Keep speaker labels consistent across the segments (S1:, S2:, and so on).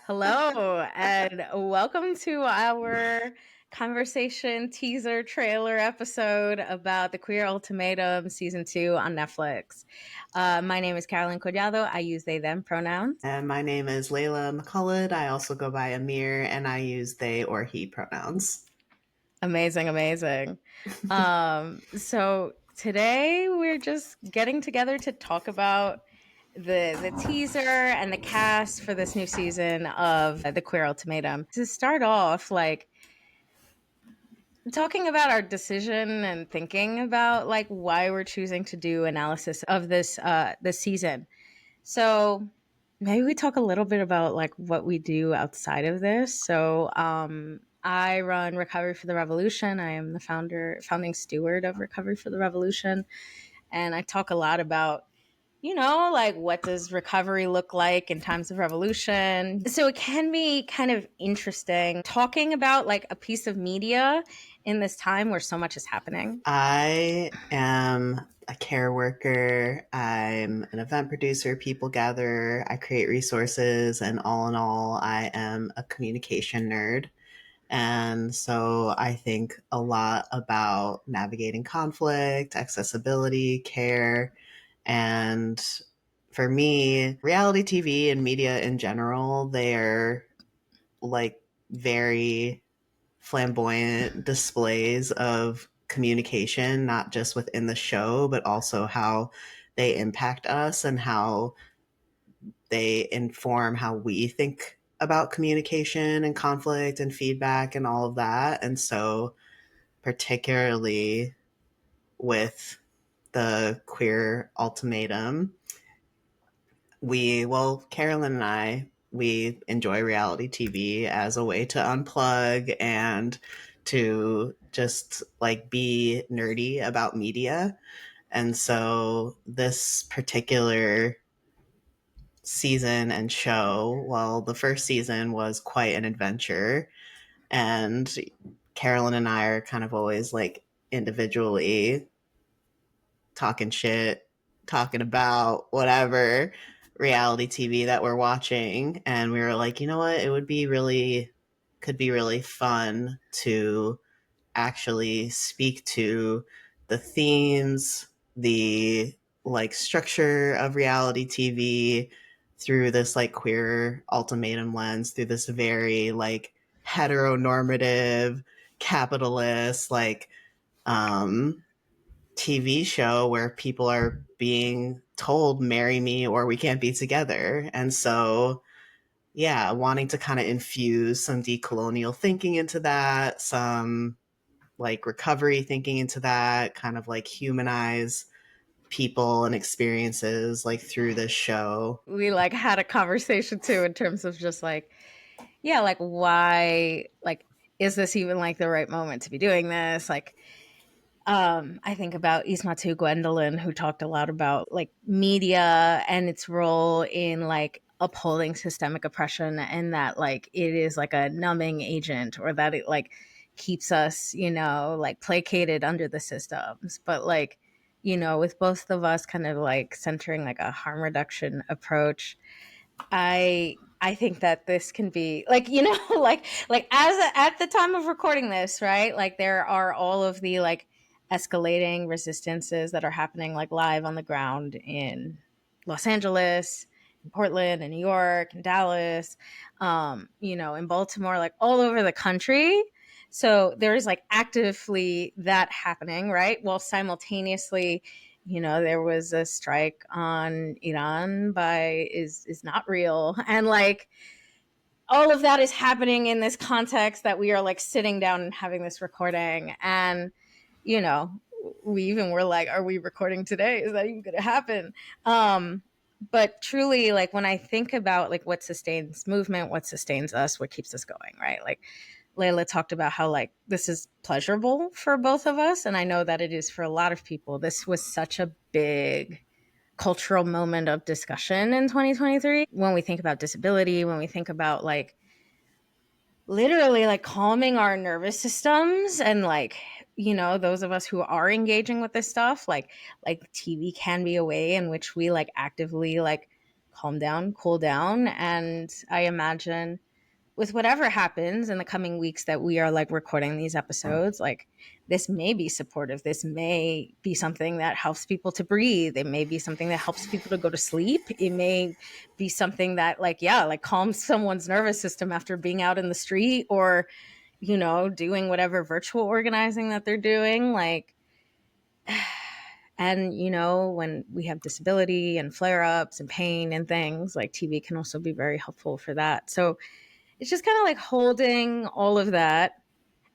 S1: Hello, and welcome to our conversation teaser trailer episode about the Queer Ultimatum Season 2 on Netflix. My name is Carolyn Collado. I use they, them pronouns.
S2: And my name is Layla McCullough. I also go by Amir, and I use they or he pronouns.
S1: Amazing, amazing. So today we're just getting together to talk about the teaser and the cast for this new season of the Queer Ultimatum. To start off, talking about our decision and thinking about why we're choosing to do analysis of this season. So maybe we talk a little bit about what we do outside of this. I run Recovery for the Revolution. I am the founding steward of Recovery for the Revolution, and I talk a lot about what does recovery look like in times of revolution? So it can be kind of interesting talking about a piece of media in this time where so much is happening.
S2: I am a care worker. I'm an event producer, people gatherer. I create resources, and all in all, I am a communication nerd. And so I think a lot about navigating conflict, accessibility, care, and for me, reality TV and media in general, they're like very flamboyant displays of communication, not just within the show, but also how they impact us and how they inform how we think about communication and conflict and feedback and all of that. And so, particularly with the Queer Ultimatum, Carolyn and we enjoy reality TV as a way to unplug and to just like be nerdy about media. And so this particular season and show, well, the first season was quite an adventure. And Carolyn and I are kind of always like individually talking shit, talking about whatever reality TV that we're watching. And we were like, you know what? Could be really fun to actually speak to the themes, the like structure of reality TV through this like queer ultimatum lens, through this very like heteronormative, capitalist, um, TV show where people are being told, marry me or we can't be together. And so, yeah, wanting to kind of infuse some decolonial thinking into that, some like recovery thinking into that, kind of like humanize people and experiences like through this show.
S1: We had a conversation too in terms of just yeah, why is this even the right moment to be doing this? I think about Ismatu Gwendolyn, who talked a lot about media and its role in upholding systemic oppression, and that it is a numbing agent, or that it keeps us, placated under the systems. But with both of us kind of centering a harm reduction approach, I think that this can be at the time of recording this, right? There are all of the escalating resistances that are happening live on the ground in Los Angeles, in Portland, in New York, in Dallas, in Baltimore, all over the country. So there is actively that happening, right? While simultaneously, there was a strike on Iran by is not real, and all of that is happening in this context that we are sitting down and having this recording. And you know we even were like, are we recording today? Is that even gonna happen? But truly, when I think about what sustains movement, what sustains us, what keeps us going, right? Layla talked about how this is pleasurable for both of us, and I know that it is for a lot of people. This was such a big cultural moment of discussion in 2023 when we think about disability, when we think about literally calming our nervous systems, and those of us who are engaging with this stuff, like TV can be a way in which we actively calm down, cool down. And I imagine with whatever happens in the coming weeks that we are like recording these episodes, like this may be supportive. This may be something that helps people to breathe. It may be something that helps people to go to sleep. It may be something that like, yeah, like calms someone's nervous system after being out in the street or, you know, doing whatever virtual organizing that they're doing. Like, and you know, when we have disability and flare ups and pain and things, like TV can also be very helpful for that. So it's just kind of like holding all of that.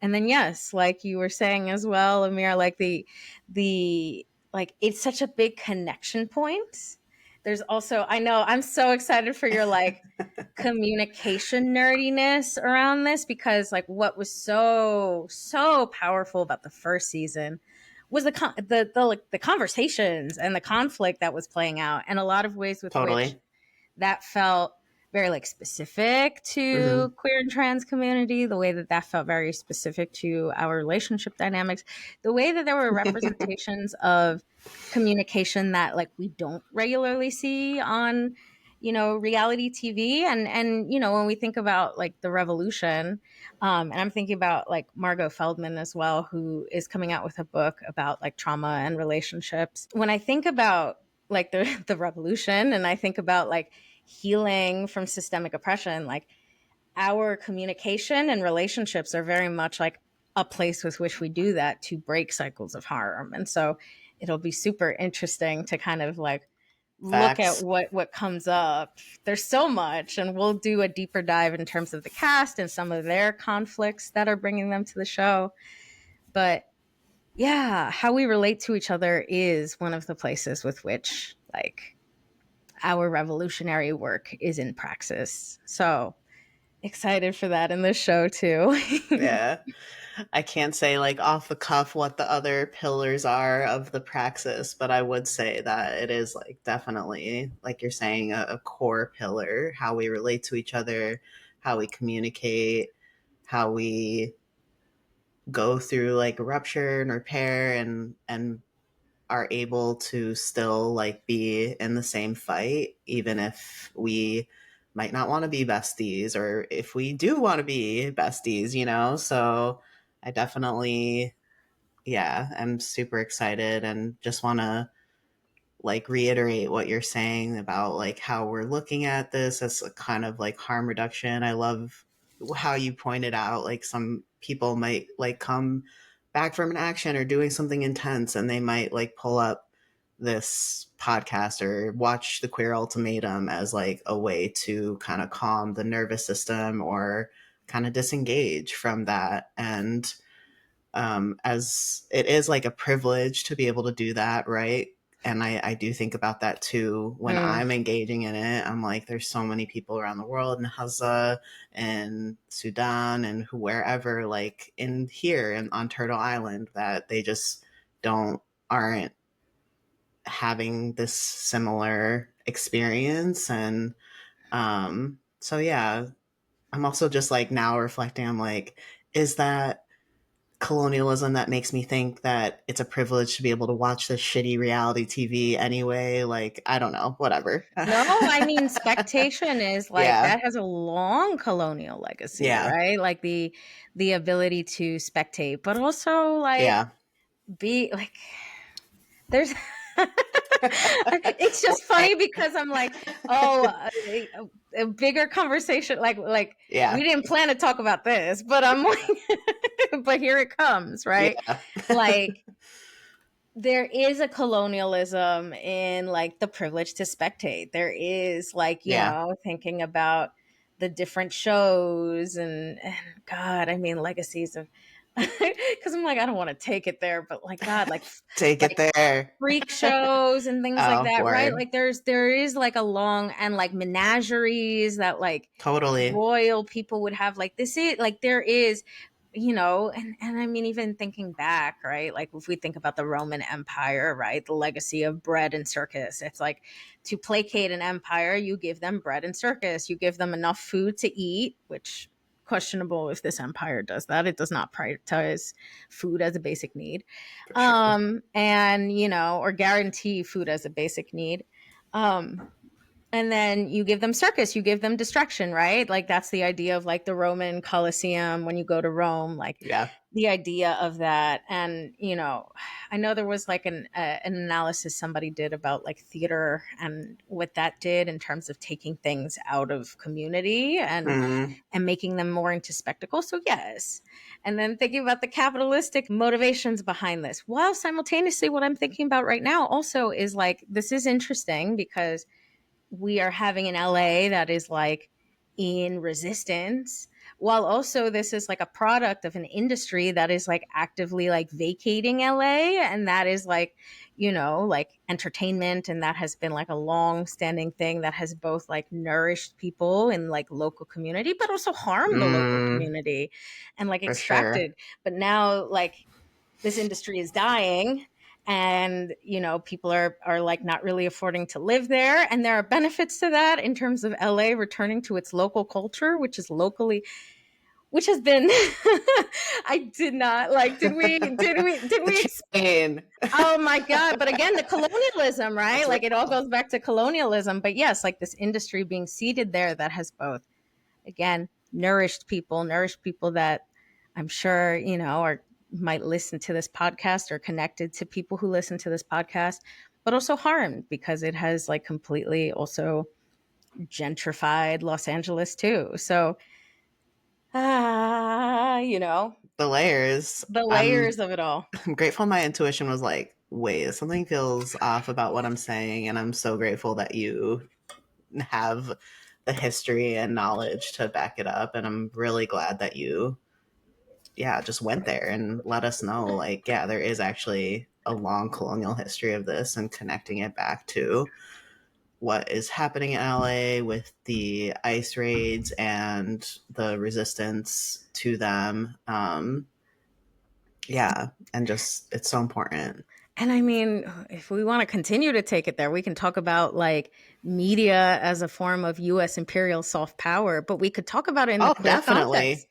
S1: And then yes, like you were saying as well, Amir, like the like it's such a big connection point. There's also, I know I'm so excited for your like communication nerdiness around this, because like what was so powerful about the first season was the like the conversations and the conflict that was playing out, and a lot of ways with which
S2: Totally.
S1: that felt very like specific
S2: Hmm.
S1: to queer and trans community, the way that that felt very specific to our relationship dynamics, the way that there were representations of communication that like we don't regularly see on, you know, reality TV. And you know, when we think about like the revolution, and I'm thinking about like Margot Feldman as well, who is coming out with a book about like trauma and relationships. When I think about like the revolution, and I think about like healing from systemic oppression, like our communication and relationships are very much like a place with which we do that to break cycles of harm. And so it'll be super interesting to kind of like look at
S2: Facts.
S1: what comes up. There's so much, and we'll do a deeper dive in terms of the cast and some of their conflicts that are bringing them to the show. But yeah, how we relate to each other is one of the places with which like our revolutionary work is in praxis. So excited for that in this show too.
S2: Yeah. I can't say like off the cuff what the other pillars are of the praxis, but I would say that it is like definitely, like you're saying, a core pillar, how we relate to each other, how we communicate, how we go through like rupture and repair and are able to still like be in the same fight even if we might not want to be besties or if we do want to be besties, you know? So I definitely, yeah, I'm super excited and just want to like reiterate what you're saying about like how we're looking at this as a kind of like harm reduction. I love how you pointed out like some people might like come back from an action or doing something intense and they might like pull up this podcast or watch the Queer Ultimatum as like a way to kind of calm the nervous system or kind of disengage from that. And as it is like a privilege to be able to do that, right? And I do think about that too when
S1: Mm.
S2: I'm engaging in it. I'm like, there's so many people around the world in Gaza and Sudan and wherever, like in here and on Turtle Island, that they just aren't having this similar experience. And so, yeah, I'm also just like now reflecting, I'm like, is that colonialism that makes me think that it's a privilege to be able to watch this shitty reality TV anyway? Like, I don't know, whatever.
S1: No, I mean, spectation is like
S2: Yeah.
S1: that has a long colonial legacy,
S2: Yeah.
S1: right? Like the ability to spectate, but also like
S2: Yeah.
S1: be like there's it's just funny because I'm like, oh, a bigger conversation like we
S2: Yeah.
S1: didn't plan to talk about this, but I'm like but here it comes, right?
S2: Yeah.
S1: Like there is a colonialism in like the privilege to spectate. There is like, you
S2: Yeah.
S1: know, thinking about the different shows and God, I mean legacies of because I'm like, I don't want to take it there, but like God,
S2: Take it
S1: like
S2: there.
S1: freak shows and things like
S2: Oh,
S1: that, right?
S2: word.
S1: Like there is like a long and like menageries that like
S2: Totally.
S1: royal people would have. Like this is like there is, you know, and I mean even thinking back, right? Like if we think about the Roman Empire, right? The legacy of bread and circus. It's like to placate an empire, you give them bread and circus. You give them enough food to eat, which questionable if this empire does that. It does not prioritize food as a basic need,
S2: For sure.
S1: and you know, or guarantee food as a basic need. um And then you give them circus, you give them distraction, right? Like that's the idea of like the Roman Colosseum when you go to Rome, like
S2: Yeah.
S1: the idea of that. And I know there was like an analysis somebody did about like theater and what that did in terms of taking things out of community
S2: Mm,
S1: and making them more into spectacle. So yes. And then thinking about the capitalistic motivations behind this. While simultaneously what I'm thinking about right now also is like this is interesting because we are having an LA that is like in resistance, while also this is like a product of an industry that is like actively like vacating LA, and that is like like entertainment, and that has been like a long standing thing that has both like nourished people in like local community but also harmed the local
S2: mm,
S1: community and like
S2: for sure.
S1: extracted. But now like this industry is dying, and people are like not really affording to live there, and there are benefits to that in terms of LA returning to its local culture, which is locally, which has been I did not like, did we
S2: The chain.
S1: oh my god. But again, the colonialism, right?
S2: It's
S1: Like it all
S2: real.
S1: goes back to colonialism. But yes, like this industry being seated there that has both, again, nourished people that I'm sure, are might listen to this podcast or connected to people who listen to this podcast, but also harmed because it has like completely also gentrified Los Angeles too. So,
S2: The layers.
S1: the layers of it all.
S2: I'm grateful my intuition was like, wait, something feels off about what I'm saying, and I'm so grateful that you have the history and knowledge to back it up. And I'm really glad that you, yeah, just went there and let us know, like, yeah, there is actually a long colonial history of this and connecting it back to what is happening in LA with the ICE raids and the resistance to them. Yeah, and just it's so important.
S1: And I mean, if we want to continue to take it there, we can talk about like media as a form of US imperial soft power, but we could talk about it in the
S2: Oh,
S1: queer context.
S2: definitely.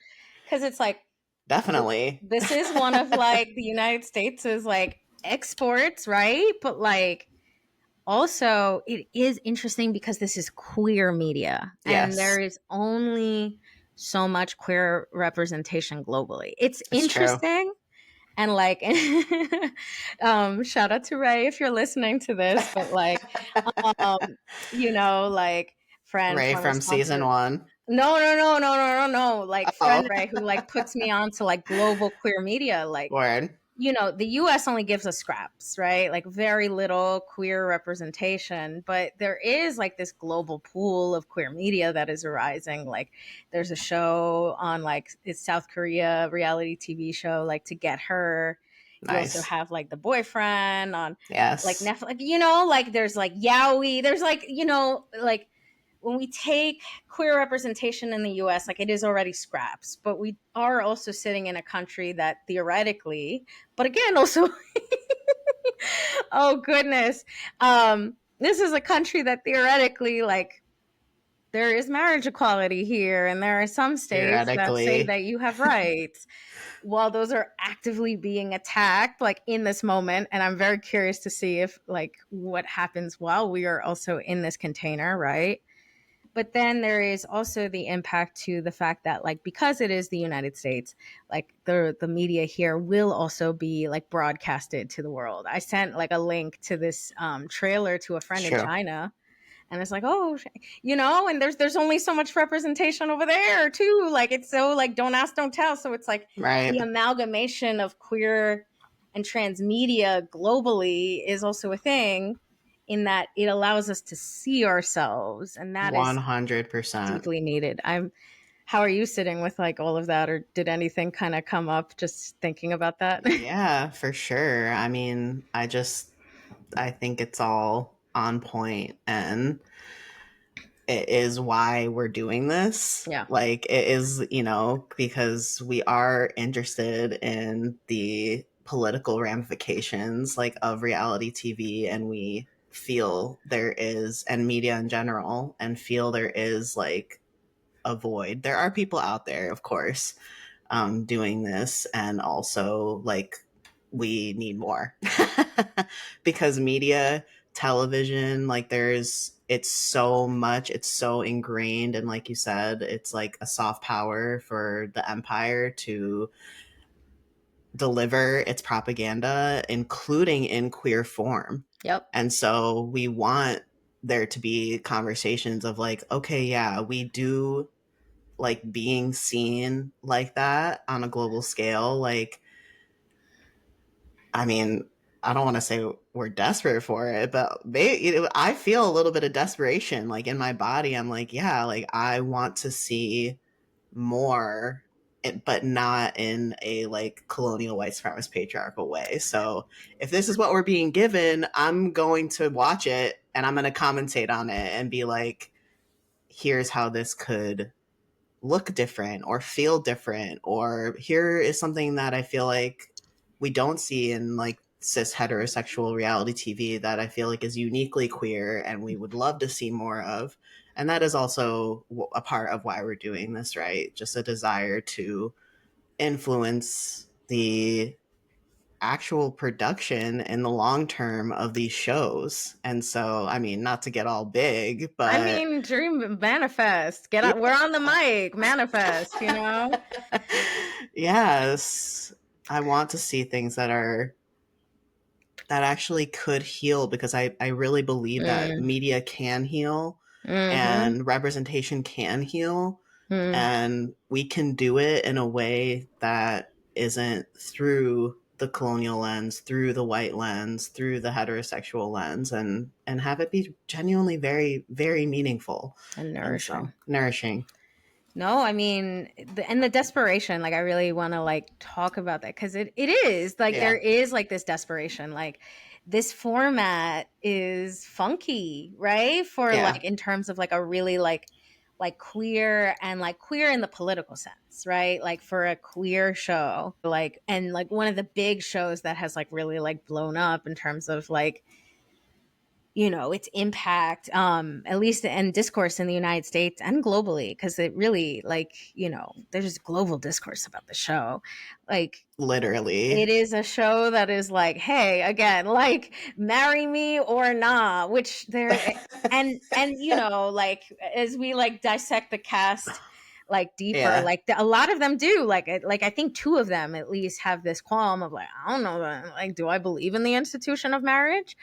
S1: Because it's like,
S2: Definitely.
S1: this is one of like the United States' like exports, right? But like also it is interesting because this is queer media and
S2: Yes,
S1: there is only so much queer representation globally. It's
S2: it's true.
S1: interesting and like shout out to Ray if you're listening to this, but like um like friend
S2: Ray
S1: from
S2: from season
S1: responsibility.
S2: one.
S1: No, like
S2: Oh,
S1: friend Ray who like puts me on to like global queer media. Like,
S2: word.
S1: the US only gives us scraps, right? Like very little queer representation, but there is like this global pool of queer media that is arising. Like there's a show on like it's South Korea reality TV show like To Get Her. You also
S2: Nice.
S1: have like The Boyfriend on like
S2: Yes.
S1: Netflix, like there's like Yowie, there's like, like when we take queer representation in the US, like it is already scraps, but we are also sitting in a country that theoretically, but again, also, oh goodness, this is a country that theoretically, like, there is marriage equality here, and there are some states that say
S2: Theoretically.
S1: that you have rights. While those are actively being attacked, like in this moment, and I'm very curious to see if, like, what happens while we are also in this container, right? But then there is also the impact to the fact that like because it is the United States, like the media here will also be like broadcasted to the world. I sent like a link to this trailer to a
S2: It's
S1: friend in
S2: true.
S1: China, and it's like, oh, and there's only so much representation over there too. Like it's so like don't ask, don't tell. So it's like the
S2: Right.
S1: amalgamation of queer and trans media globally is also a thing in that it allows us to see ourselves, and that is
S2: 100%.
S1: deeply needed. I'm How are you sitting with like all of that, or did anything kind of come up just thinking about that?
S2: Yeah, for sure. I mean, I think it's all on point, and it is why we're doing this.
S1: Yeah.
S2: Like, it is, because we are interested in the political ramifications, like, of reality TV, and we feel there is, and media in general, and feel there is, like, a void. There are people out there, of course, doing this, and also, like, we need more. Because media, television, like, there's it's so much, it's so ingrained, and like you said, it's like a soft power for the empire to deliver its propaganda, including in queer form.
S1: Yep.
S2: And so we want there to be conversations of like, okay, yeah, we do like being seen like that on a global scale. Like, I mean, I don't want to say we're desperate for it, but I feel a little bit of desperation like in my body. I'm like, yeah, like I want to see more, but not in a like colonial white supremacist patriarchal way. So if this is what we're being given, I'm going to watch it and I'm going to commentate on it and be like, here's how this could look different or feel different, or here is something that I feel like we don't see in like cis heterosexual reality TV that I feel like is uniquely queer and we would love to see more of. And that is also a part of why we're doing this, right? Just a desire to influence the actual production in the long term of these shows. And so, I mean, not to get all big,
S1: I
S2: but
S1: mean, dream manifest. Get
S2: yeah.
S1: out. We're on the mic. Manifest. You know.
S2: Yes, I want to see things that actually could heal, because I really believe that
S1: Mm,
S2: media can heal
S1: mm-hmm.
S2: and representation can heal,
S1: Mm,
S2: and we can do it in a way that isn't through the colonial lens, through the white lens, through the heterosexual lens, and have it be genuinely very, very meaningful.
S1: and
S2: And so
S1: nourishing.
S2: nourishing.
S1: No, I mean, and the desperation, like, I really want to like talk about that because it is like there
S2: Yeah.
S1: is like this desperation. Like, this format is funky, right? For
S2: Yeah.
S1: like, in terms of like a really like queer and like queer in the political sense, right? Like, for a queer show, like, and like one of the big shows that has like really like blown up in terms of like, you know, its impact, at least in discourse in the United States and globally, because it really, like, you know, there's global discourse about the show. Like,
S2: Literally.
S1: it is a show that is like, hey, again, like, marry me or not, which there, and you know, like, as we like dissect the cast like deeper,
S2: Yeah.
S1: like a lot of them do, like I think two of them at least have this qualm of like, I don't know, like, do I believe in the institution of marriage?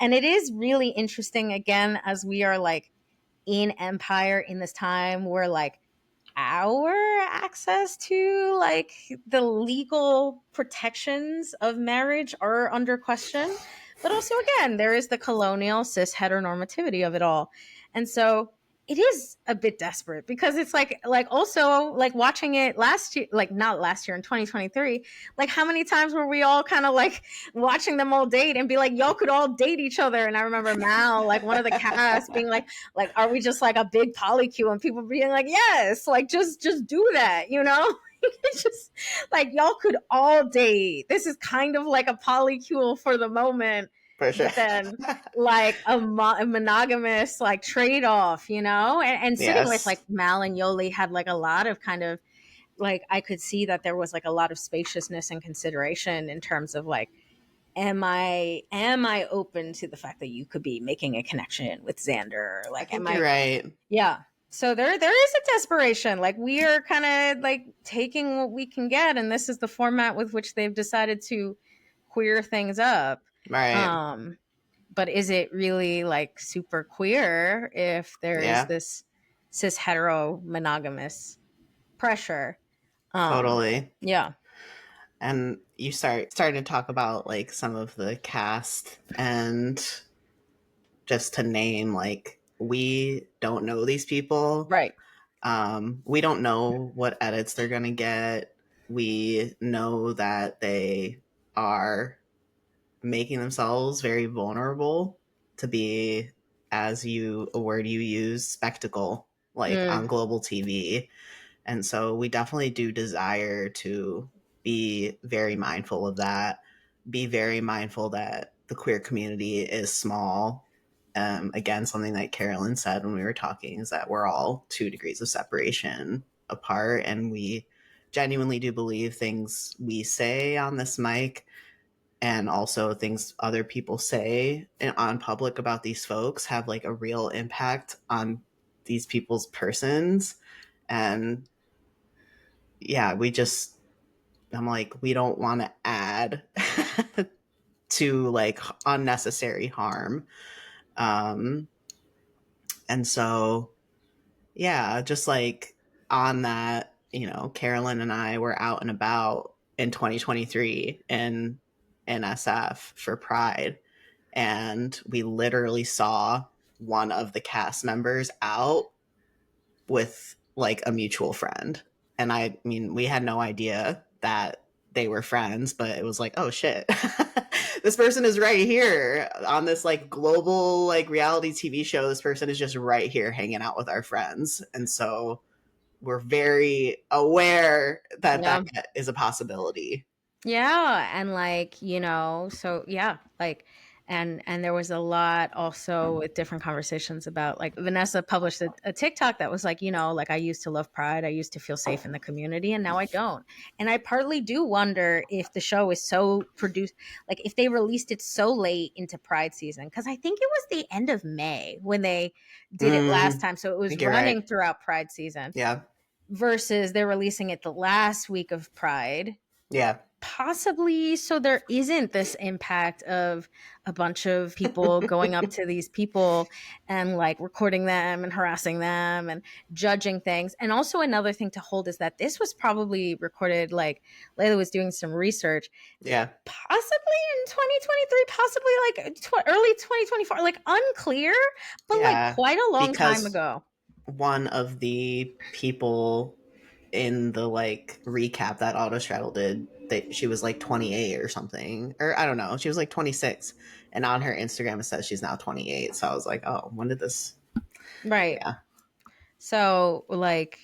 S1: And it is really interesting, again, as we are like in empire in this time where like our access to like the legal protections of marriage are under question. But also, again, there is the colonial cis heteronormativity of it all. And so it is a bit desperate because it's like also like watching it last year, like not last year in 2023, like how many times were we all kind of like watching them all date and be like, y'all could all date each other. And I remember Mal, like one of the cast being like, are we just like a big polycule? And people being like, yes, like just do that, you know? It's just like, y'all could all date. This is kind of like a polycule for the moment,
S2: For sure.
S1: but then like a monogamous like trade off, you know? And sitting with like
S2: Yes.
S1: Mal and Yoli had like a lot of kind of like, I could see that there was like a lot of spaciousness and consideration in terms of like, am I open to the fact that you could be making a connection with Xander?
S2: I
S1: Like, am
S2: think you're
S1: I?
S2: right.
S1: Yeah. So there is a desperation. Like, we are kind of like taking what we can get, and this is the format with which they've decided to queer things up.
S2: Right.
S1: Um, but is it really like super queer if there is
S2: Yeah.
S1: this cis hetero monogamous pressure?
S2: Totally.
S1: Yeah.
S2: And you starting to talk about like some of the cast, and just to name, like, we don't know these people.
S1: Right.
S2: We don't know what edits they're gonna get. We know that they are making themselves very vulnerable to be, as you a word you use, spectacle, like
S1: Mm,
S2: on global TV. And so we definitely do desire to be very mindful of that, be very mindful that the queer community is small. Again, something that Carolyn said when we were talking is that we're all 2 degrees of separation apart, and we genuinely do believe things we say on this mic and also things other people say on public about these folks have like a real impact on these people's persons. And yeah, I'm like, we don't want to add to like unnecessary harm. Um, and so, yeah, just like on that, Carolyn and I were out and about in 2023 in NSF for Pride, and we literally saw one of the cast members out with like a mutual friend. And I mean, we had no idea that they were friends, but it was like, oh shit, this person is right here on this like global like reality TV show. This person is just right here hanging out with our friends. And so we're very aware that
S1: Yeah.
S2: that is a possibility.
S1: Yeah, and like, so yeah, like and there was a lot also with different conversations about like Vanessa published a TikTok that was like, like I used to love Pride, I used to feel safe in the community and now I don't. And I partly do wonder if the show is so produced, like if they released it so late into Pride season, because I think it was the end of May when they did it last
S2: I
S1: time. So it was
S2: think you're right.
S1: running throughout Pride season
S2: Yeah.
S1: versus they're releasing it the last week of Pride,
S2: Yeah.
S1: possibly, so there isn't this impact of a bunch of people going up to these people and like recording them and harassing them and judging things. And also another thing to hold is that this was probably recorded, like Layla was doing some research,
S2: Yeah.
S1: possibly in 2023, possibly like early 2024, like unclear, but like
S2: Yeah.
S1: quite a long time
S2: Because
S1: ago.
S2: one of the people in the like recap that Autostraddle did, that she was like 28 or something, or I don't know, she was like 26, and on her Instagram it says she's now 28. So I was like, oh, when did this?
S1: Right.
S2: Yeah.
S1: So like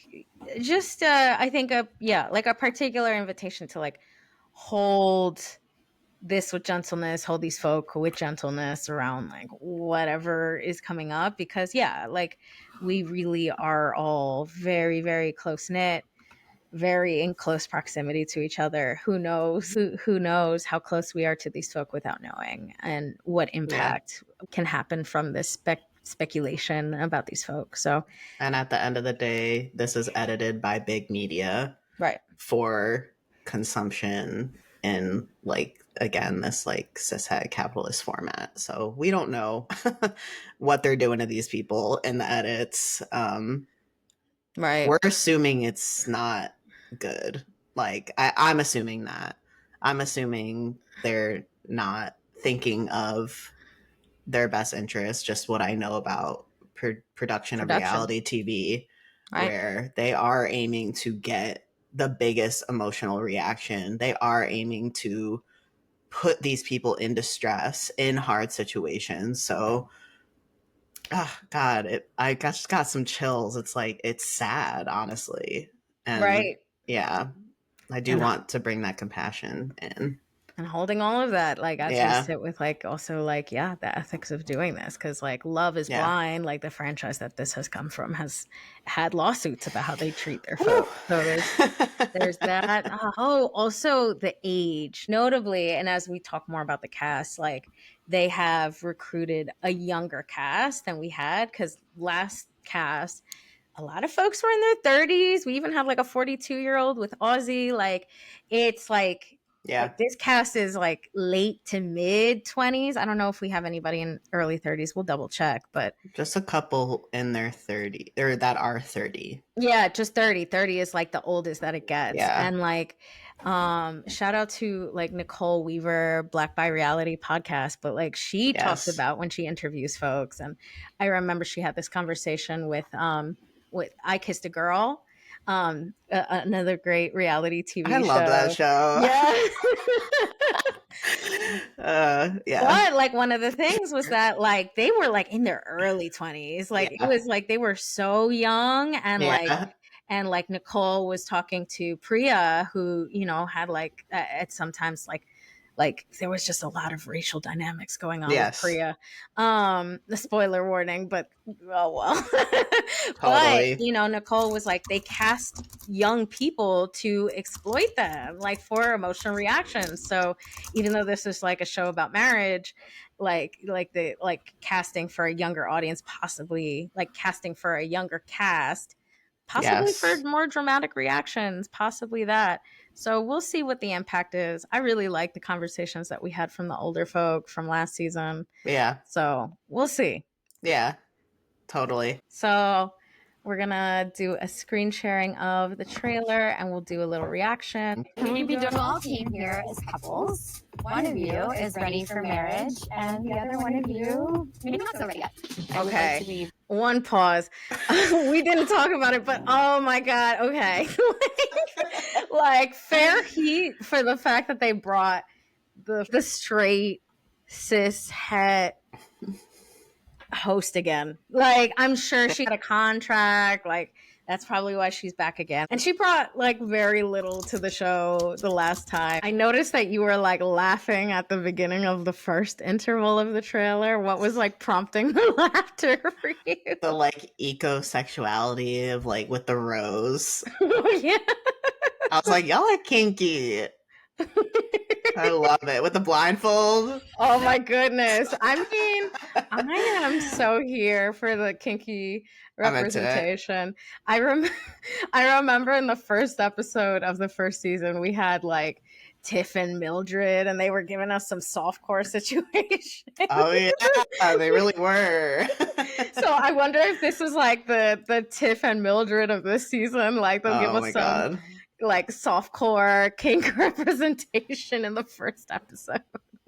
S1: just I think like a particular invitation to like hold this with gentleness, hold these folk with gentleness around like whatever is coming up, because yeah, like we really are all very, very close knit, very in close proximity to each other. Who knows how close we are to these folk without knowing, and what
S2: Yeah.
S1: impact can happen from this speculation about these folks. So
S2: And at the end of the day, this is edited by big media
S1: right.
S2: for consumption in like again this like cishet capitalist format. So we don't know what they're doing to these people in the edits.
S1: Right.
S2: We're assuming it's not good. Like I'm assuming that. I'm assuming they're not thinking of their best interest. Just what I know about production of
S1: Production.
S2: reality TV,
S1: Right.
S2: where they are aiming to get the biggest emotional reaction. They are aiming to put these people in distress in hard situations. So oh God, just got some chills. It's like it's sad, honestly, and
S1: Right.
S2: yeah, I do
S1: And
S2: want to bring that compassion in.
S1: and holding all of that, like as we
S2: Yeah,
S1: sit with like also like, yeah, the ethics of doing this, because like Love is
S2: yeah.
S1: Blind, like the franchise that this has come from, has had lawsuits about how they treat their
S2: Whew.
S1: folks. So there's that. Oh, also the age, notably, and as we talk more about the cast, like they have recruited a younger cast than we had, because last cast, a lot of folks were in their 30s. We even had like a 42-year-old with Aussie. Like it's like
S2: Yeah,
S1: this cast is like late to mid 20s. I don't know if we have anybody in early 30s. We'll double check, but
S2: just a couple in their 30 or that are 30.
S1: yeah, just 30. 30 is like the oldest that it gets.
S2: Yeah.
S1: And like shout out to like Nicole Weaver, Black by Reality podcast, but like she talks
S2: Yes.
S1: about when she interviews folks. And I remember she had this conversation with I Kissed a Girl, another great reality
S2: I
S1: TV
S2: love that
S1: show.
S2: show.
S1: Yeah.
S2: Yeah.
S1: But like one of the things was that like they were like in their early 20s. Like it
S2: Yeah.
S1: was like they were so young,
S2: Yeah.
S1: and like Nicole was talking to Priya, who, had like at sometimes like there was just a lot of racial dynamics going on with
S2: Yes.
S1: Priya. The spoiler warning, but oh well. But
S2: Totally.
S1: you know, Nicole was like, they cast young people to exploit them, like for emotional reactions. So even though this is like a show about marriage, like casting for a younger audience, possibly like casting for a younger cast, possibly for
S2: Yes.
S1: more dramatic reactions, possibly that. So we'll see what the impact is. I really like the conversations that we had from the older folk from last season.
S2: Yeah.
S1: So we'll see.
S2: Yeah. Totally.
S1: So we're gonna do a screen sharing of the trailer and we'll do a little reaction.
S3: We'd be doing all team here as couples. One of you is ready for marriage, and the other one of you maybe not so ready yet.
S1: Okay. One pause. We didn't talk about it, but oh my god. Okay. like fair heat for the fact that they brought the straight cis het host again. Like I'm sure she had a contract. Like that's probably why she's back again. And she brought like very little to the show the last time. I noticed that you were like laughing at the beginning of the first interval of the trailer. What was like prompting the laughter for you?
S2: The like eco-sexuality of like with the rose.
S1: Yeah.
S2: I was like, y'all are kinky. I love it. With the blindfold.
S1: Oh my goodness. I mean, I am so here for the kinky
S2: I'm into it.
S1: representation. I remember in the first episode of the first season, we had like Tiff and Mildred, and they were giving us some softcore situation.
S2: Oh yeah, they really were.
S1: So I wonder if this is like the Tiff and Mildred of this season. Like they'll give
S2: Oh
S1: us
S2: my
S1: some
S2: god.
S1: like softcore kink representation in the first episode.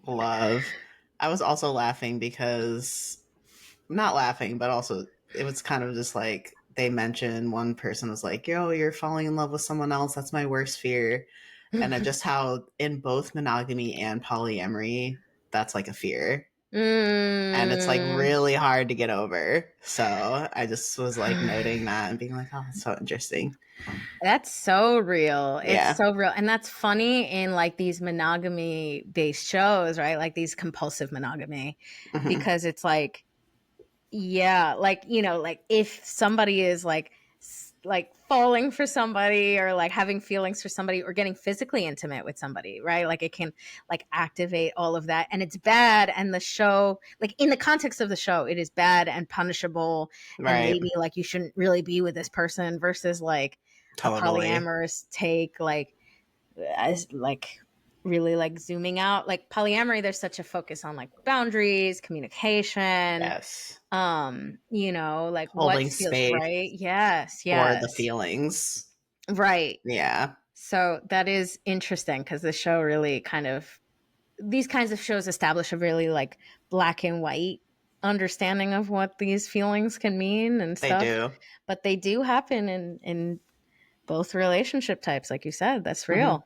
S2: Love. I was also laughing because not laughing, but also it was kind of just like they mentioned one person was like, yo, you're falling in love with someone else. That's my worst fear. And just how in both monogamy and polyamory, that's like a fear. And it's like really hard to get over. So I just was like noting that and being like, oh, that's so interesting.
S1: That's so real.
S2: Yeah.
S1: It's so real. And that's funny in like these monogamy based shows, right? Like these compulsive monogamy,
S2: Mhm.
S1: because it's like, yeah, like, you know, like if somebody is like falling for somebody or like having feelings for somebody or getting physically intimate with somebody, right? Like it can like activate all of that and it's bad. And the show, like in the context of the show, it is bad and punishable. And
S2: Right.
S1: maybe like you shouldn't really be with this person versus like
S2: Totally.
S1: a polyamorous take, like as like really like zooming out. Like polyamory, there's such a focus on like boundaries, communication.
S2: Yes.
S1: You know, like
S2: Holding
S1: what feels
S2: space
S1: right. Yes,
S2: for
S1: yes.
S2: the feelings.
S1: Right.
S2: Yeah.
S1: So that is interesting because the show really kind of, these kinds of shows establish a really like black and white understanding of what these feelings can mean and
S2: They
S1: stuff.
S2: do.
S1: But they do happen in both relationship types, like you said. That's real.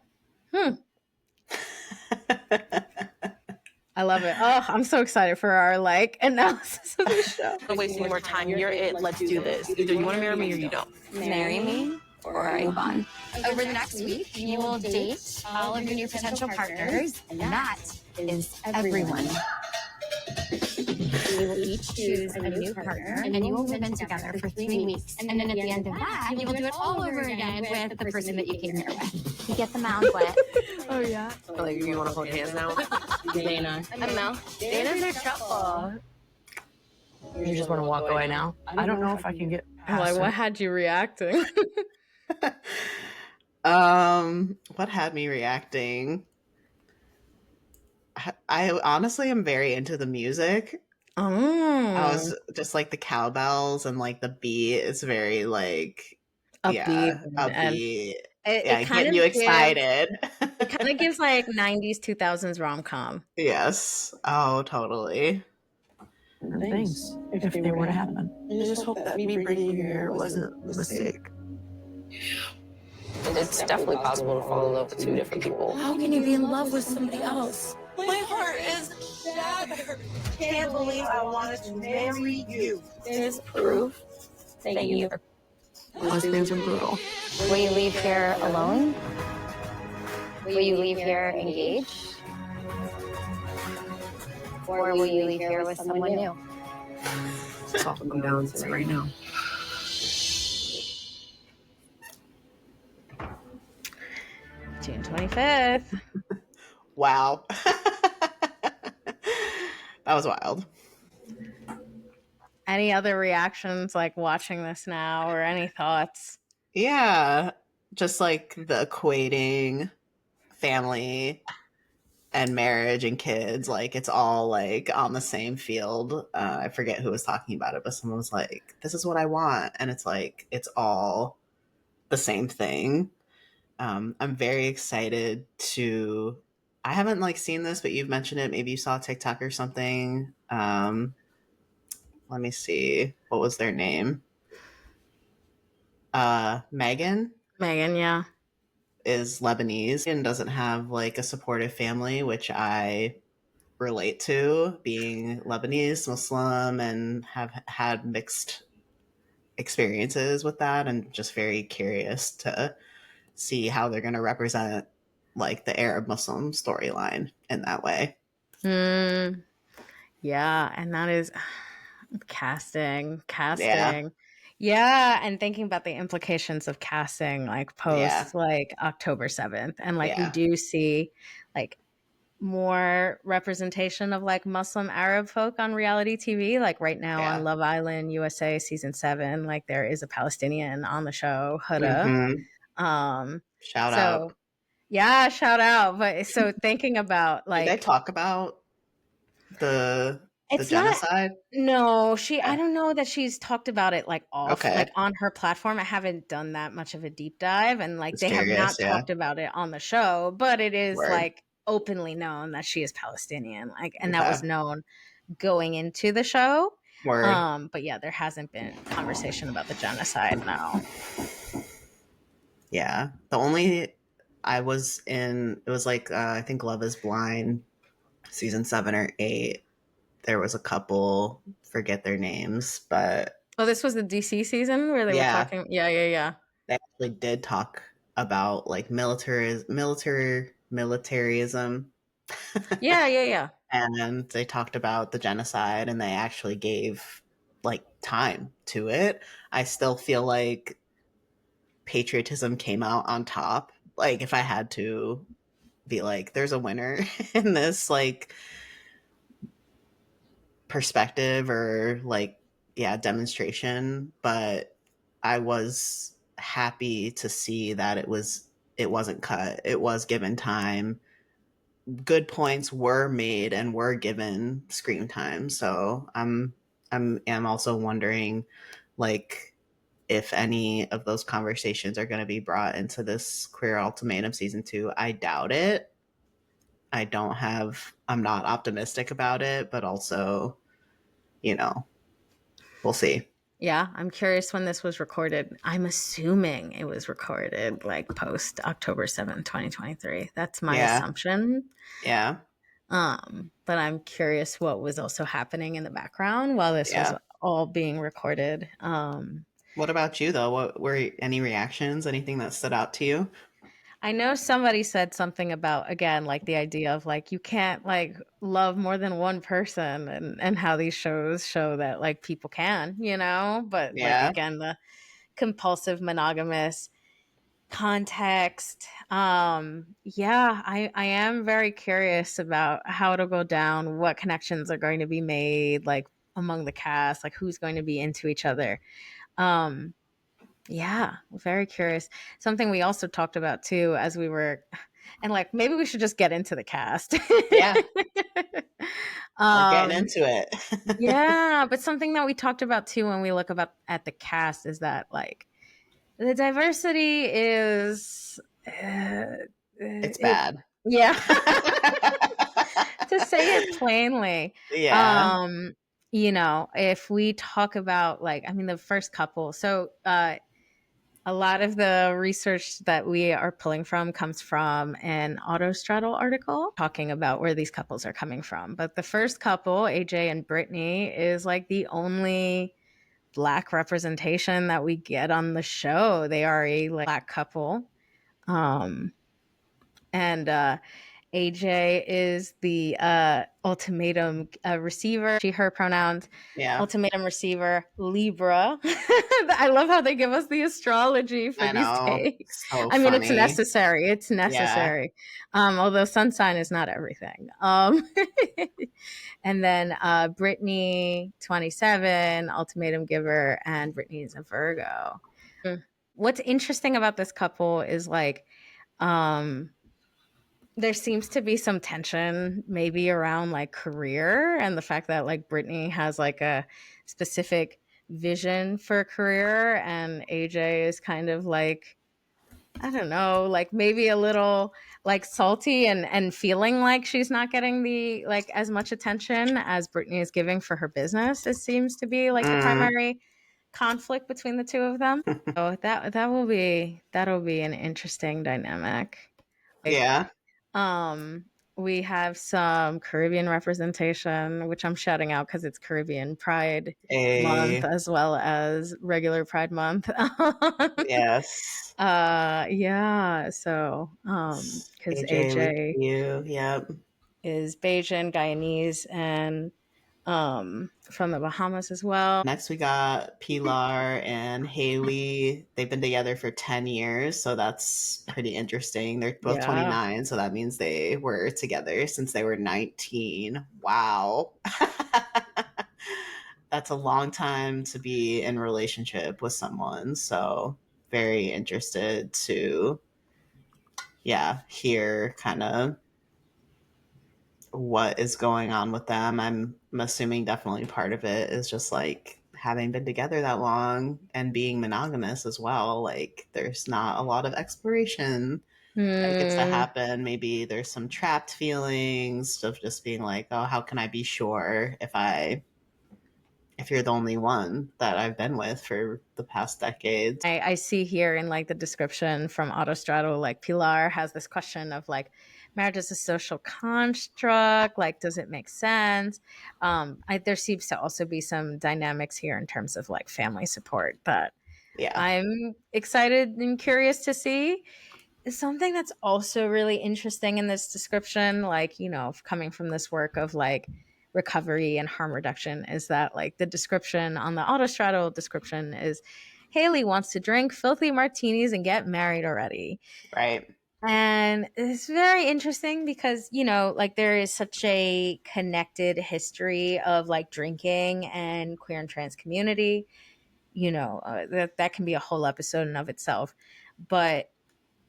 S1: I love it. Oh, I'm so excited for our like analysis of the show.
S4: Not wasting more time. You're it. Let's do this. Either you want to marry me or you don't.
S3: Marry me or move on. Over the next week, you will date all of your new potential partners, and that is everyone. You will each choose a new partner, and you will live in together for 3 weeks. And then at the end of that, you will do it all over again with the person that you came here with. You get the mound wet.
S4: Oh, yeah? Like, you want to hold hands now? Dana.
S3: I'm Mel.
S4: Dana's in trouble. You just want to walk away now? I don't know if I can get
S1: I'm
S4: past
S1: like,
S4: her.
S1: what had you reacting?
S2: What had me reacting? I honestly am very into the music.
S1: Oh,
S2: I was just like the cowbells and like the beat is very like
S1: upbeat.
S2: upbeat.
S1: It
S2: Yeah,
S1: kind
S2: getting
S1: of
S2: you
S1: gives,
S2: excited.
S1: it kind of gives like 90s, 2000s rom-com.
S2: Yes. Oh, totally.
S4: Things, if they were to happen. I just hope that me bringing you here wasn't a mistake. It's definitely possible to fall in love with two different people.
S5: How can you be in love with somebody else? My heart is shattered. Can't believe I wanted to marry you.
S3: There's proof that you.
S4: Lesbians are brutal.
S3: Will you leave here alone? Will you leave here engaged? Or will you leave here with someone new?
S4: It's all go down to right now.
S1: June 25th.
S2: Wow. That was wild.
S1: Any other reactions like watching this now, or any thoughts?
S2: Yeah. Just like the equating family and marriage and kids, like it's all like on the same field. I forget who was talking about it, but someone was like, this is what I want. And it's like, it's all the same thing. I'm very excited to. I haven't like seen this, but you've mentioned it. Maybe you saw TikTok or something. Let me see. What was their name? Megan
S1: Megan, yeah.
S2: is Lebanese and doesn't have like a supportive family, which I relate to, being Lebanese, Muslim, and have had mixed experiences with that, and just very curious to see how they're going to represent like the Arab Muslim storyline in that way.
S1: Yeah, and that is casting.
S2: Yeah.
S1: Yeah, and thinking about the implications of casting like
S2: Yeah.
S1: post like October 7th. And like we
S2: Yeah.
S1: do see like more representation of like Muslim Arab folk on reality TV. Like right now on
S2: Yeah.
S1: Love Island USA season 7, like there is a Palestinian on the show, Huda.
S2: Shout out.
S1: So yeah, shout out. But so thinking about
S2: Did they
S1: like
S2: talk about the
S1: it's not.
S2: genocide?
S1: No, I
S2: Okay.
S1: don't know that she's talked about it like
S2: Okay.
S1: like on her platform. I haven't done that much of a deep dive, and like
S2: Just
S1: they have
S2: curious.
S1: not
S2: Yeah.
S1: talked about it on the show, but it is
S2: Word.
S1: like openly known that she is Palestinian, like, and that
S2: Okay.
S1: was known going into the show.
S2: Word.
S1: But yeah, there hasn't been conversation about the genocide. No.
S2: Yeah. The only I was in, it was like, I think Love is Blind, season 7 or 8. There was a couple, forget their names, but
S1: Oh, this was the DC season where they were
S2: yeah,
S1: talking. Yeah, yeah, yeah.
S2: they actually did talk about like militarism.
S1: Yeah, yeah, yeah.
S2: And they talked about the genocide, and they actually gave like time to it. I still feel like patriotism came out on top. Like if I had to be like, there's a winner in this like perspective or like, yeah, demonstration, but I was happy to see that it wasn't cut. It was given time. Good points were made and were given screen time. So I'm am also wondering like if any of those conversations are going to be brought into this Queer Ultimatum season 2. I doubt it. I'm not optimistic about it, but also, you know, we'll see.
S1: Yeah, I'm curious when this was recorded. I'm assuming it was recorded like post October 7th, 2023. That's my
S2: Yeah.
S1: assumption.
S2: Yeah.
S1: But I'm curious what was also happening in the background while this was
S2: Yeah.
S1: all being recorded.
S2: What about you though? What were any reactions? Anything that stood out to you?
S1: I know somebody said something about again like the idea of like you can't like love more than one person, and how these shows show that like people can, but like
S2: Yeah.
S1: again the compulsive monogamous context. Yeah, I am very curious about how it'll go down, what connections are going to be made like among the cast, like who's going to be into each other. um yeah, very curious. Something we also talked about too as we were, and like maybe we should just get into the cast.
S2: Yeah. We're getting
S1: um
S2: into it.
S1: yeah, but something that we talked about too when we look about at the cast is that like the diversity is
S2: It's
S1: it
S2: bad.
S1: yeah, to say it plainly.
S2: Yeah.
S1: um if we talk about like, I mean, the first couple, so a lot of the research that we are pulling from comes from an Autostraddle article talking about where these couples are coming from. But the first couple, AJ and Brittany, is like the only Black representation that we get on the show. They are a like Black couple. And AJ is the ultimatum receiver, she, her pronouns.
S2: Yeah.
S1: Ultimatum receiver, Libra. I love how they give us the astrology for
S2: I
S1: these
S2: know.
S1: days.
S2: So
S1: I mean, it's
S2: funny.
S1: necessary. It's
S2: Yeah.
S1: necessary. Although sun sign is not everything. And then Brittany, 27, ultimatum giver, and Brittany is a Virgo. What's interesting about this couple is like, there seems to be some tension maybe around like career and the fact that like Brittany has like a specific vision for career and AJ is kind of like, I don't know, like maybe a little like salty and feeling like she's not getting the like as much attention as Brittany is giving for her business. It seems to be like the
S2: Mm.
S1: primary conflict between the two of them. So that'll be an interesting dynamic. Like,
S2: Yeah.
S1: we have some Caribbean representation, which I'm shouting out because it's Caribbean Pride Month
S2: A
S1: as well as regular Pride Month.
S2: yes.
S1: Yeah. So, because
S2: AJ with
S1: AJ
S2: you. Yep.
S1: is Bajan, Guyanese, and from the Bahamas as well.
S2: Next, we got Pilar and Haley. They've been together for 10 years, so that's pretty interesting. They're both
S1: Yeah.
S2: 29, so that means they were together since they were 19. Wow. That's a long time to be in relationship with someone. So, very interested to, yeah, hear kind of what is going on with them. I'm assuming definitely part of it is just like having been together that long and being monogamous as well. Like there's not a lot of exploration that gets to
S1: Hmm.
S2: happen. Maybe there's some trapped feelings of just being like, oh, how can I be sure if you're the only one that I've been with for the past decades?
S1: I see here in like the description from Autostraddle, like Pilar has this question of like, marriage is a social construct. Like, does it make sense? There seems to also be some dynamics here in terms of like family support that
S2: Yeah.
S1: I'm excited and curious to see. Something that's also really interesting in this description, like, you know, coming from this work of like recovery and harm reduction, is that like the description on the Autostraddle description is Haley wants to drink filthy martinis and get married already.
S2: Right.
S1: And it's very interesting because, you know, like there is such a connected history of like drinking and queer and trans community. You know, that can be a whole episode in of itself. But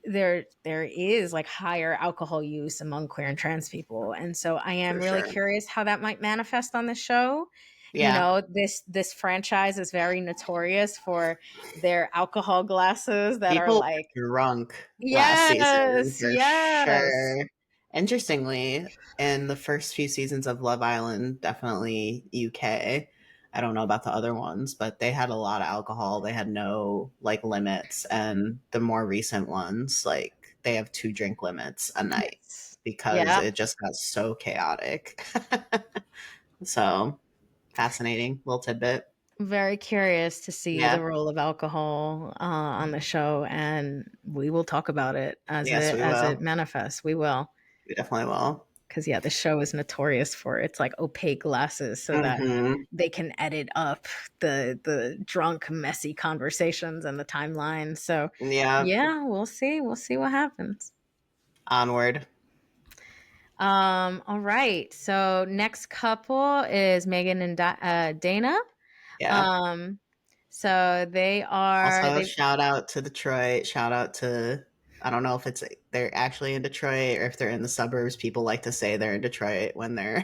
S1: there is like higher alcohol use among queer and trans people, and so I am
S2: For
S1: really
S2: sure.
S1: curious how that might manifest on the show. You
S2: Yeah.
S1: know, this franchise is very notorious for their alcohol glasses that are
S2: People
S1: like,
S2: were drunk last season
S1: yes,
S2: for
S1: yes.
S2: sure. Interestingly, in the first few seasons of Love Island, definitely UK. I don't know about the other ones, but they had a lot of alcohol. They had no like limits, and the more recent ones, like they have 2 drink limits a night
S1: Yes.
S2: because
S1: Yeah.
S2: it just got so chaotic. So fascinating little tidbit.
S1: Very curious to see the
S2: Yeah.
S1: role of alcohol on the show, and we will talk about it
S2: Yes, we
S1: as it
S2: will.
S1: manifests. We will.
S2: We definitely will.
S1: Because yeah, the show is notorious for its like opaque glasses so that
S2: Hmm.
S1: they can edit up the drunk messy conversations and the timeline. So
S2: Yeah.
S1: yeah, we'll see what happens.
S2: Onward.
S1: All right, so next couple is Megan and Dana.
S2: Yeah.
S1: um so
S2: Also,
S1: they
S2: shout out to Detroit. Shout out to, I don't know if it's they're actually in Detroit or if they're in the suburbs. People like to say they're in Detroit when they're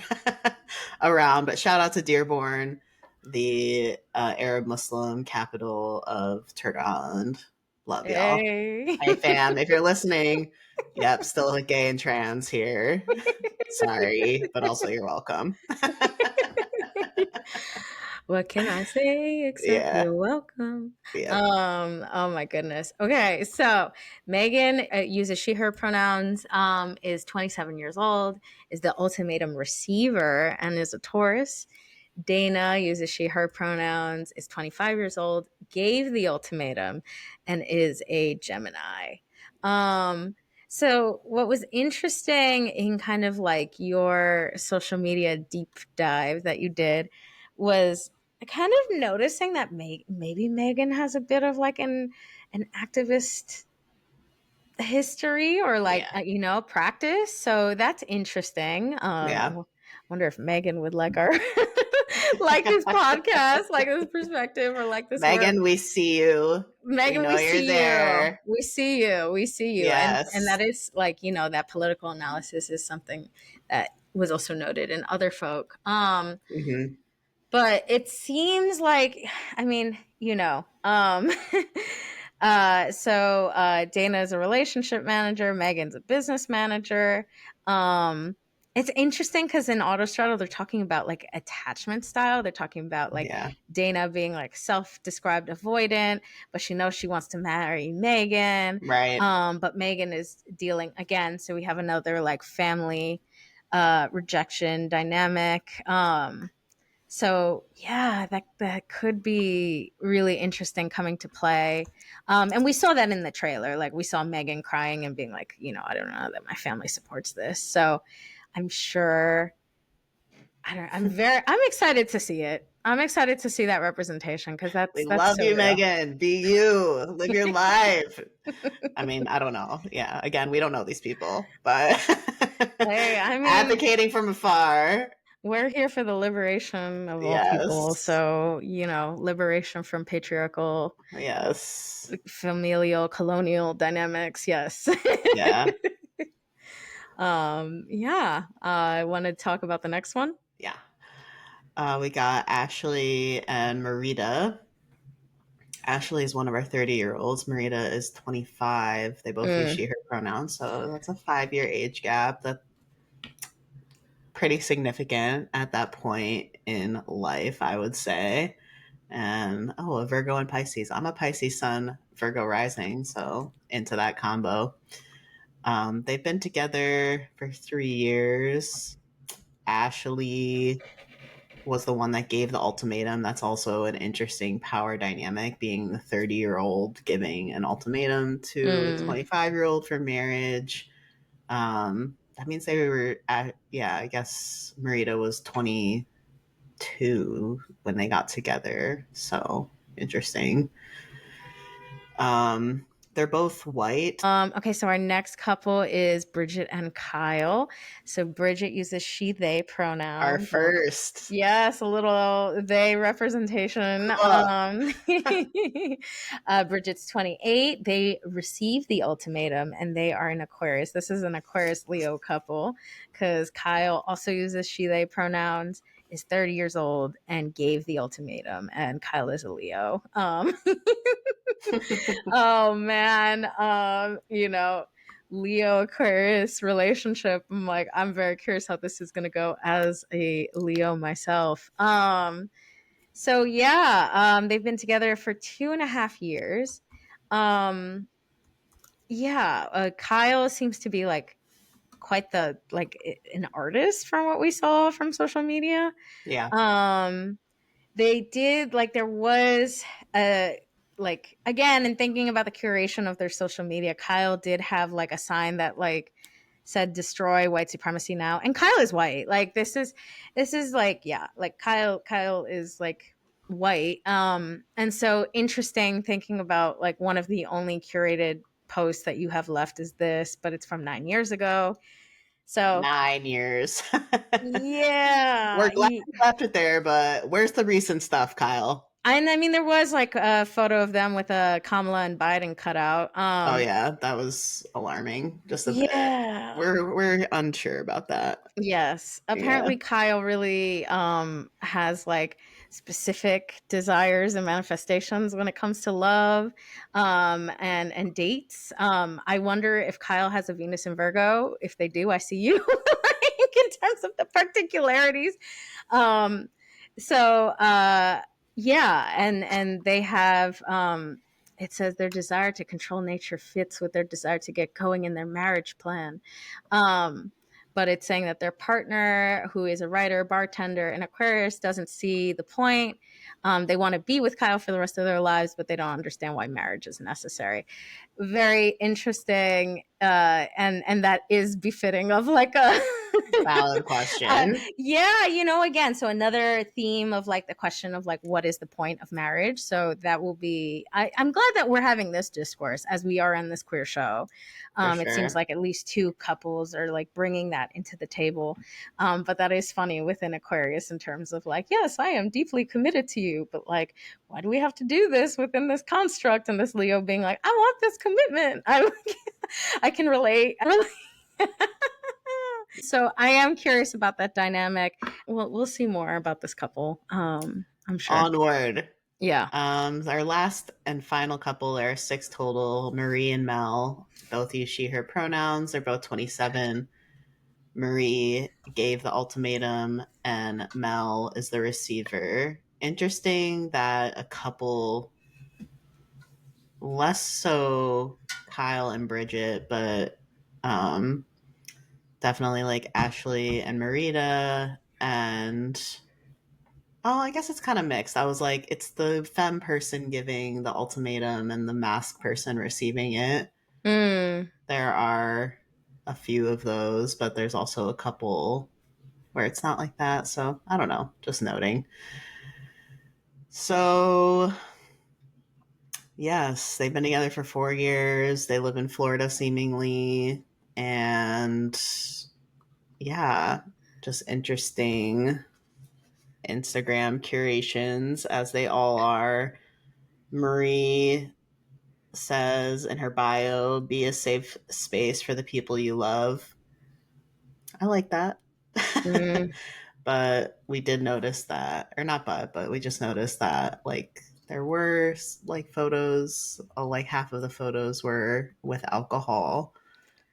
S2: around, but shout out to Dearborn, the Arab Muslim capital of Turtle Island. Love y'all.
S1: hey.
S2: Hey fam, if you're listening, yep, still a gay and trans here. Sorry, but also you're welcome.
S1: What can I say except
S2: Yeah.
S1: you're welcome?
S2: Yep.
S1: Oh my goodness. Okay, so Megan uses she, her pronouns, is 27 years old, is the ultimatum receiver, and is a Taurus. Dana uses she, her pronouns, is 25 years old, gave the ultimatum, and is a Gemini. Um, So, what was interesting in kind of like your social media deep dive that you did was kind of noticing that maybe Megan has a bit of like an activist history or like
S2: Yeah.
S1: practice. So that's interesting.
S2: Yeah.
S1: Wonder if Megan would like our like this podcast, like this perspective, or like this work.
S2: Megan, we see you. We
S1: Megan,
S2: know
S1: we
S2: you're
S1: see you.
S2: there.
S1: We see you. We see you. And
S2: Yes.
S1: that is like, that political analysis is something that was also noted in other folk.
S2: Hmm.
S1: But it seems like, I mean, Dana is a relationship manager, Megan's a business manager. It's interesting because in Autostraddle, they're talking about like attachment style. They're talking about like
S2: Yeah.
S1: Dana being like self-described avoidant, but she knows she wants to marry Megan.
S2: Right.
S1: But Megan is dealing again. So we have another like family rejection dynamic. So yeah, that could be really interesting coming to play. And we saw that in the trailer. Like we saw Megan crying and being like, I don't know that my family supports this. So I'm sure I'm excited to see it. I'm excited to see that representation because
S2: We
S1: that's
S2: love
S1: so
S2: you,
S1: real.
S2: Megan. Be you. Live your life. I mean, I don't know. Yeah. Again, we don't know these people, but
S1: Hey, I mean,
S2: advocating from afar.
S1: we're here for the liberation of all people.
S2: Yes.
S1: So, liberation from patriarchal,
S2: Yes.
S1: familial, colonial dynamics. Yes.
S2: Yeah.
S1: Yeah. I want to talk about the next one.
S2: Yeah. We got Ashley and Marita. Ashley is one of our 30-year-olds. Marita is 25. They both use
S1: Mm.
S2: she, her pronouns. So that's a 5-year age gap. That's pretty significant at that point in life, I would say. And a Virgo and Pisces. I'm a Pisces sun, Virgo rising. So into that combo. They've been together for 3 years. Ashley was the one that gave the ultimatum. That's also an interesting power dynamic, being the 30-year-old giving an ultimatum to a 25-year-old for marriage. That means they were at, yeah, I guess Marita was 22 when they got together. So interesting. They're both white.
S1: Okay, so our next couple is Bridget and Kyle. So Bridget uses she, they
S2: Our
S1: pronouns.
S2: first.
S1: Yes, a little they representation. Bridget's 28. They received the ultimatum and they are an Aquarius. This is an Aquarius Leo couple because Kyle also uses she, they pronouns, is 30 years old and gave the ultimatum, and Kyle is a Leo. Oh man, Leo Aquarius relationship. I'm very curious how this is going to go as a Leo myself. So yeah, they've been together for 2.5 years. Yeah, Kyle seems to be like quite the like an artist from what we saw from social media.
S2: Yeah.
S1: They did like there was a like again in thinking about the curation of their social media, Kyle did have like a sign that like said destroy white supremacy now, and Kyle is white. Like this is like yeah, like Kyle is like white. And so interesting thinking about like one of the only curated posts that you have left is this, but it's from 9 years ago. So
S2: 9 years.
S1: yeah,
S2: We're glad you left it there, but where's the recent stuff, Kyle?
S1: and I mean, there was like a photo of them with a Kamala and Biden cutout.
S2: Oh yeah, that was alarming. Just a bit.
S1: Yeah.
S2: We're unsure about that.
S1: Yes.
S2: Yeah.
S1: Apparently, Kyle really has like specific desires and manifestations when it comes to love and dates. I wonder if Kyle has a Venus in Virgo. If they do, I see you like, in terms of the particularities. Um, so yeah, and they have it says their desire to control nature fits with their desire to get going in their marriage plan. but it's saying that their partner, who is a writer, bartender, and Aquarius, doesn't see the point. They want to be with Kyle for the rest of their lives, but they don't understand why marriage is necessary. Very interesting, and that is befitting of like a
S2: Valid question.
S1: yeah, you know, again, so another theme of like the question of like what is the point of marriage. So that will be I'm glad that we're having this discourse as we are on this queer show.
S2: For
S1: It seems
S2: sure.
S1: like at least two couples are like bringing that into the table. But that is funny within Aquarius in terms of like, yes, I am deeply committed to you, but like, why do we have to do this within this construct? And this Leo being like, I want this commitment. I can relate. So I am curious about that dynamic. We'll see more about this couple. I'm sure.
S2: Onward.
S1: Yeah.
S2: Our last and final couple, there are 6 total. Marie and Mel both use she, her pronouns. They're both 27. Marie gave the ultimatum, and Mel is the receiver. Interesting that a couple, less so Kyle and Bridget, but definitely like Ashley and Marita, and I guess it's kind of mixed. I was like, it's the femme person giving the ultimatum and the mask person receiving it. There are a few of those, but there's also a couple where it's not like that. So I don't know, just noting. So yes, they've been together for 4 years. They live in Florida seemingly. And yeah, just interesting Instagram curations as they all are. Marie says in her bio, be a safe space for the people you love. I like that. But we did notice that, or not but we just noticed that like there were like photos, like half of the photos were with alcohol.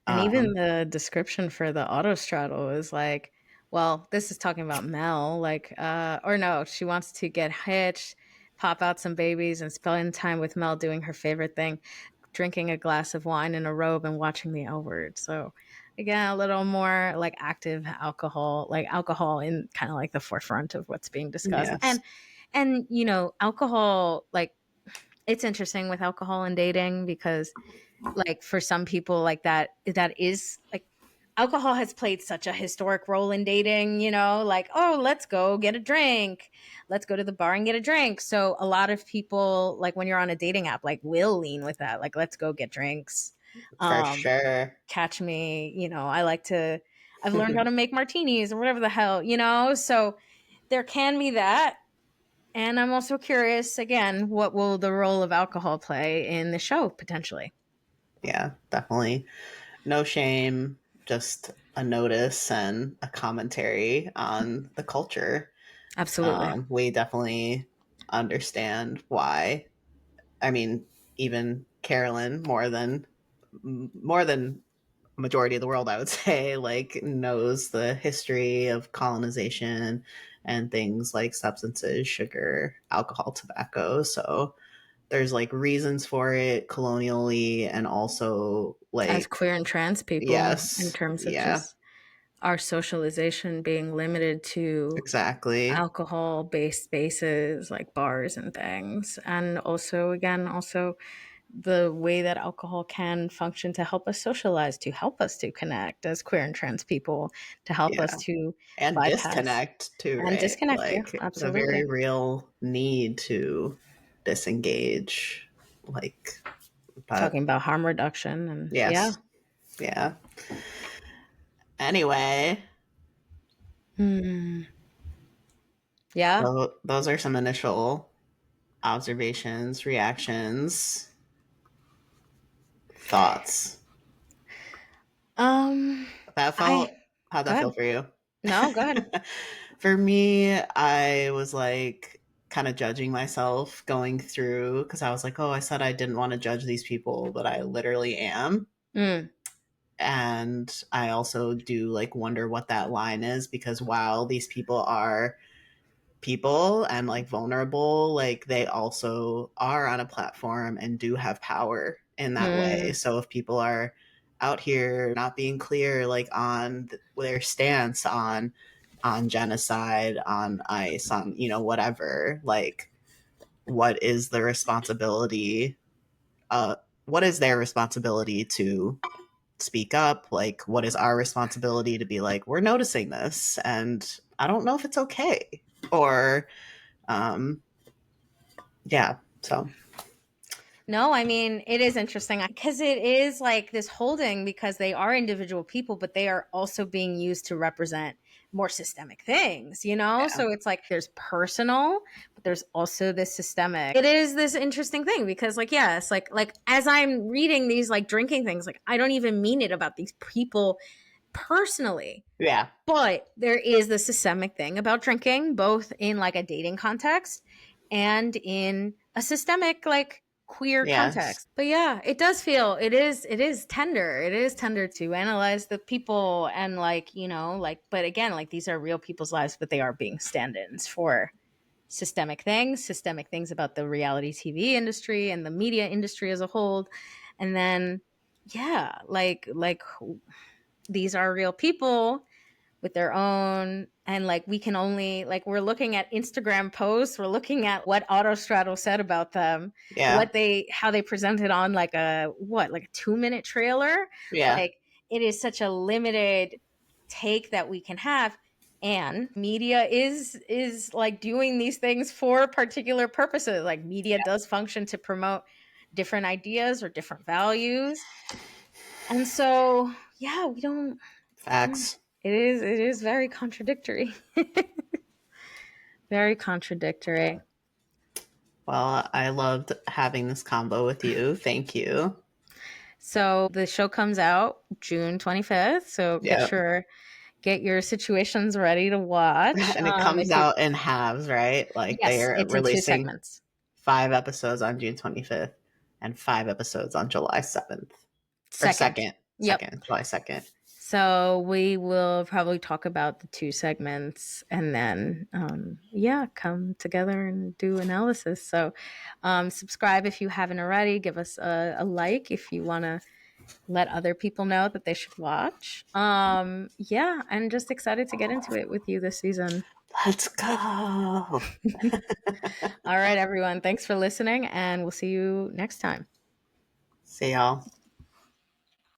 S1: And even the description for the autostraddle is like, well, this is talking about Mel, like, or no, she wants to get hitched, pop out some babies, and spend time with Mel doing her favorite thing, drinking a glass of wine in a robe and watching the L Word. So, again, a little more like active alcohol, like alcohol in kind of like the forefront of what's being discussed.
S2: Yes.
S1: And you know, alcohol, like, it's interesting with alcohol and dating because like for some people like that is like alcohol has played such a historic role in dating, you know, like, oh, let's go get a drink, let's go to the bar and get a drink. So a lot of people, like when you're on a dating app, like will lean with that, like, let's go get drinks.
S2: For sure.
S1: Catch me, you know, I've learned how to make martinis or whatever the hell, you know. So there can be that. And I'm also curious, again, what will the role of alcohol play in the show potentially?
S2: Yeah, definitely. No shame, just a notice and a commentary on the culture.
S1: Absolutely.
S2: We definitely understand why. I mean, even Carolyn, more than majority of the world, I would say, like knows the history of colonization and things like substances, sugar, alcohol, tobacco. So there's like reasons for it colonially, and also
S1: As
S2: like,
S1: queer and trans people, in
S2: yes,
S1: terms of
S2: yeah,
S1: just our socialization being limited to
S2: exactly,
S1: alcohol based spaces like bars and things. And also, again, also the way that alcohol can function to help us socialize, to help us to connect as queer and trans people, to help us
S2: yeah,
S1: to
S2: and
S1: bypass
S2: disconnect too,
S1: and
S2: right?
S1: disconnect. Yeah,
S2: Like the
S1: absolutely.
S2: very real need to disengage, like, but
S1: Talking about harm reduction and yeah.
S2: yes, yeah. Anyway,
S1: Yeah.
S2: so those are some initial observations, reactions, thoughts.
S1: Um,
S2: That
S1: I
S2: felt, how'd
S1: Go
S2: that feel
S1: ahead.
S2: for you?
S1: No, go ahead.
S2: For me, I was like kind of judging myself going through, because I was like, oh, I said I didn't want to judge these people, but I literally am.
S1: Mm,
S2: And I also do like wonder what that line is, because while these people are people and like vulnerable, like they also are on a platform and do have power in that way.
S1: mm,
S2: So if people are out here not being clear like on their stance on genocide, on ICE, on, you know, whatever, like what is the responsibility, what is their responsibility to speak up? Like, what is our responsibility to be like, we're noticing this and I don't know if it's okay, or yeah, so
S1: No, I mean, it is interesting because it is like this holding because they are individual people, but they are also being used to represent more systemic things, you know?
S2: yeah,
S1: So it's like there's personal, but there's also this systemic. It is this interesting thing because like, yes, like as I'm reading these like drinking things, like I don't even mean it about these people personally.
S2: yeah,
S1: But there is the systemic thing about drinking, both in like a dating context and in a systemic like queer
S2: yes,
S1: context. But yeah, it does feel it is tender. It is tender to analyze the people and like, you know, like but again, like these are real people's lives, but they are being stand-ins for systemic things about the reality TV industry and the media industry as a whole. And then yeah, like these are real people with their own, and like we can only like we're looking at Instagram posts, we're looking at what Autostraddle said about them,
S2: yeah,
S1: what they how they presented on like a what like a 2-minute trailer.
S2: yeah,
S1: Like it is such a limited take that we can have, and media is like doing these things for particular purposes. Like media does function to promote different ideas or different values, and so yeah, we don't.
S2: facts.
S1: It is very contradictory. Very contradictory.
S2: Well, I loved having this combo with you. Thank you.
S1: So the show comes out June 25th. So
S2: Yep.
S1: get your situations ready to watch.
S2: And it comes
S1: If you
S2: out in halves, right? Like
S1: Yes,
S2: they're
S1: it's in two
S2: releasing
S1: segments.
S2: 5 episodes on June 25th and 5 episodes on July 7th. Or
S1: Second. Yep.
S2: July 2nd.
S1: So we will probably talk about the two segments and then yeah, come together and do analysis. So subscribe if you haven't already. Give us a like if you want to let other people know that they should watch. Yeah, and just excited to get into it with you this season.
S2: Let's go.
S1: All right, everyone. Thanks for listening, and we'll see you next time.
S2: See y'all.